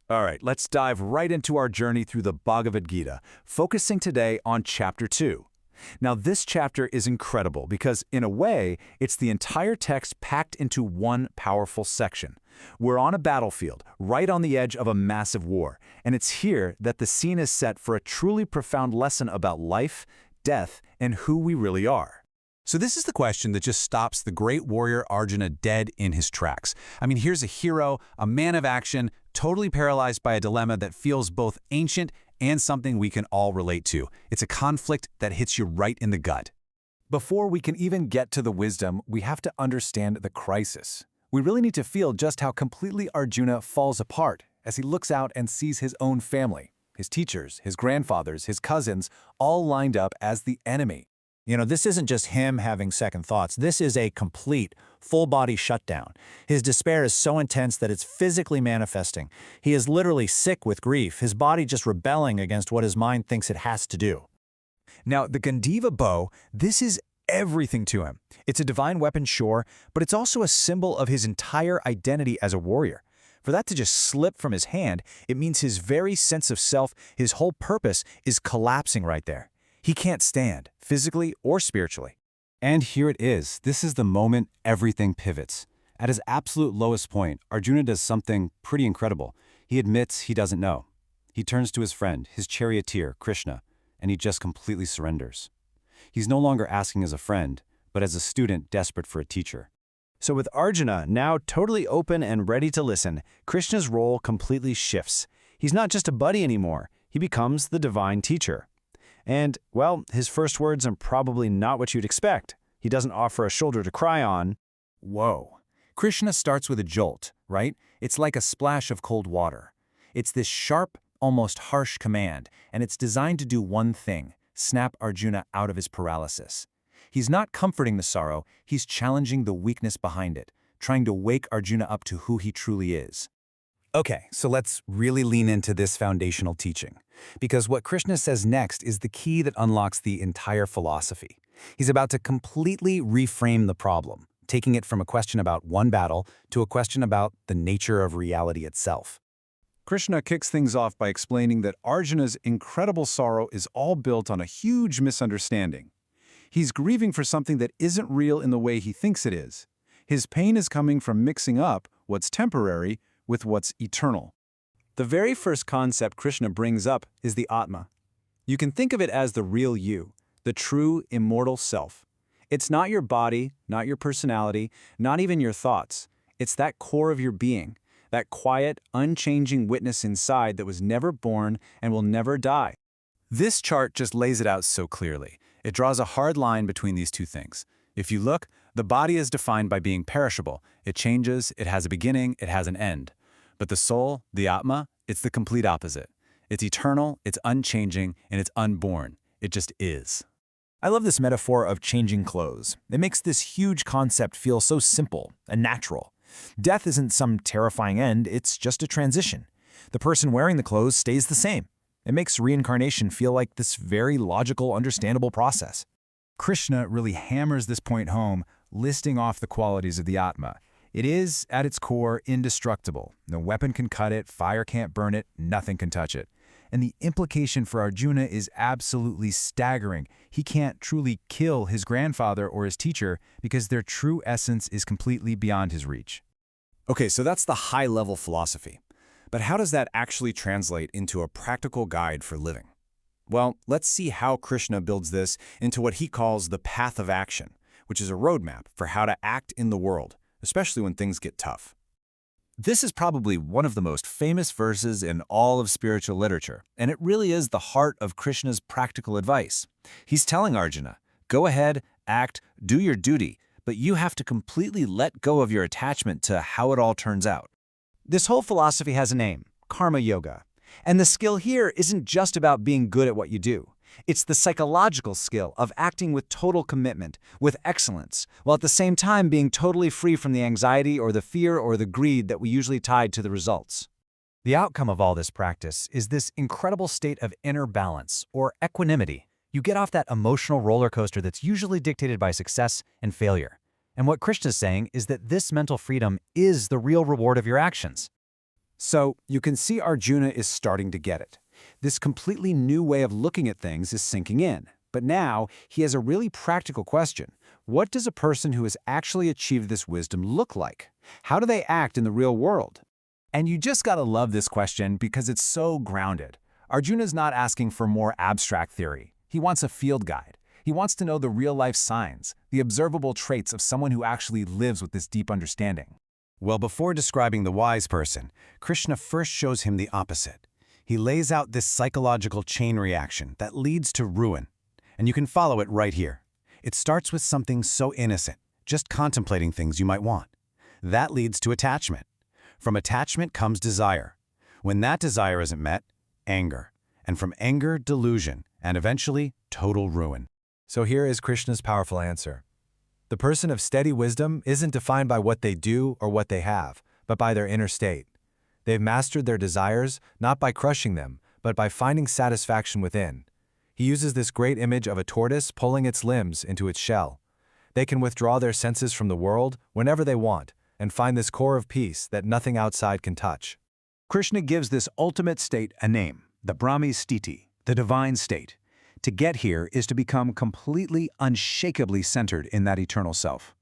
All right, let's dive right into our journey through the Bhagavad Gita, focusing today on Chapter 2. Now, this chapter is incredible because, in a way, it's the entire text packed into one powerful section. We're on a battlefield, right on the edge of a massive war, and it's here that the scene is set for a truly profound lesson about life, death, and who we really are. So this is the question that just stops the great warrior Arjuna dead in his tracks. I mean, here's a hero, a man of action, totally paralyzed by a dilemma that feels both ancient and something we can all relate to. It's a conflict that hits you right in the gut. Before we can even get to the wisdom, we have to understand the crisis. We really need to feel just how completely Arjuna falls apart as he looks out and sees his own family, his teachers, his grandfathers, his cousins, all lined up as the enemy. This isn't just him having second thoughts. This is a complete, full-body shutdown. His despair is so intense that it's physically manifesting. He is literally sick with grief, his body just rebelling against what his mind thinks it has to do. Now, the Gandiva bow, this is everything to him. It's a divine weapon, sure, but it's also a symbol of his entire identity as a warrior. For that to just slip from his hand, it means his very sense of self, his whole purpose, is collapsing right there. He can't stand, physically or spiritually. And here it is. This is the moment everything pivots. At his absolute lowest point, Arjuna does something pretty incredible. He admits he doesn't know. He turns to his friend, his charioteer, Krishna, and he just completely surrenders. He's no longer asking as a friend, but as a student desperate for a teacher. So with Arjuna now totally open and ready to listen, Krishna's role completely shifts. He's not just a buddy anymore. He becomes the divine teacher. And, well, his first words are probably not what you'd expect. He doesn't offer a shoulder to cry on. Whoa. Krishna starts with a jolt, right? It's like a splash of cold water. It's this sharp, almost harsh command, and it's designed to do one thing: snap Arjuna out of his paralysis. He's not comforting the sorrow, he's challenging the weakness behind it, trying to wake Arjuna up to who he truly is. Okay, so let's really lean into this foundational teaching, because what Krishna says next is the key that unlocks the entire philosophy. He's about to completely reframe the problem, taking it from a question about one battle to a question about the nature of reality itself. Krishna kicks things off by explaining that Arjuna's incredible sorrow is all built on a huge misunderstanding. He's grieving for something that isn't real in the way he thinks it is. His pain is coming from mixing up what's temporary with what's eternal. The very first concept Krishna brings up is the Atma. You can think of it as the real you, the true immortal self. It's not your body, not your personality, not even your thoughts. It's that core of your being, that quiet, unchanging witness inside that was never born and will never die. This chart just lays it out so clearly. It draws a hard line between these two things. If you look, the body is defined by being perishable. It changes, it has a beginning, it has an end. But the soul, the Atma, it's the complete opposite. It's eternal, it's unchanging, and it's unborn. It just is. I love this metaphor of changing clothes. It makes this huge concept feel so simple and natural. Death isn't some terrifying end, it's just a transition. The person wearing the clothes stays the same. It makes reincarnation feel like this very logical, understandable process. Krishna really hammers this point home, listing off the qualities of the Atma. It is, at its core, indestructible. No weapon can cut it, fire can't burn it, nothing can touch it. And the implication for Arjuna is absolutely staggering. He can't truly kill his grandfather or his teacher because their true essence is completely beyond his reach. Okay, so that's the high-level philosophy. But how does that actually translate into a practical guide for living? Well, let's see how Krishna builds this into what he calls the path of action, which is a roadmap for how to act in the world, especially when things get tough. This is probably one of the most famous verses in all of spiritual literature, and it really is the heart of Krishna's practical advice. He's telling Arjuna, go ahead, act, do your duty, but you have to completely let go of your attachment to how it all turns out. This whole philosophy has a name, Karma Yoga. And the skill here isn't just about being good at what you do. It's the psychological skill of acting with total commitment, with excellence, while at the same time being totally free from the anxiety or the fear or the greed that we usually tied to the results. The outcome of all this practice is this incredible state of inner balance, or equanimity. You get off that emotional roller coaster that's usually dictated by success and failure. And what Krishna's saying is that this mental freedom is the real reward of your actions. So you can see Arjuna is starting to get it. This completely new way of looking at things is sinking in. But now he has a really practical question. What does a person who has actually achieved this wisdom look like? How do they act in the real world? And you just gotta love this question because it's so grounded. Arjuna's not asking for more abstract theory. He wants a field guide. He wants to know the real-life signs, the observable traits of someone who actually lives with this deep understanding. Well, before describing the wise person, Krishna first shows him the opposite. He lays out this psychological chain reaction that leads to ruin. And you can follow it right here. It starts with something so innocent, just contemplating things you might want. That leads to attachment. From attachment comes desire. When that desire isn't met, anger. And from anger, delusion, and eventually, total ruin. So here is Krishna's powerful answer. The person of steady wisdom isn't defined by what they do or what they have, but by their inner state. They've mastered their desires, not by crushing them, but by finding satisfaction within. He uses this great image of a tortoise pulling its limbs into its shell. They can withdraw their senses from the world whenever they want and find this core of peace that nothing outside can touch. Krishna gives this ultimate state a name, the Brahmi Sthiti, the divine state. To get here is to become completely, unshakably centered in that eternal self.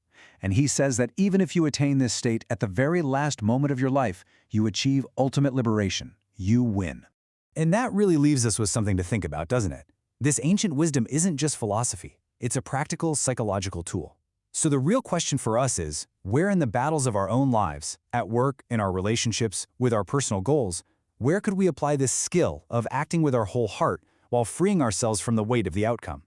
And he says that even if you attain this state at the very last moment of your life, you achieve ultimate liberation. You win. And that really leaves us with something to think about, doesn't it? This ancient wisdom isn't just philosophy. It's a practical psychological tool. So the real question for us is, where in the battles of our own lives, at work, in our relationships, with our personal goals, where could we apply this skill of acting with our whole heart while freeing ourselves from the weight of the outcome?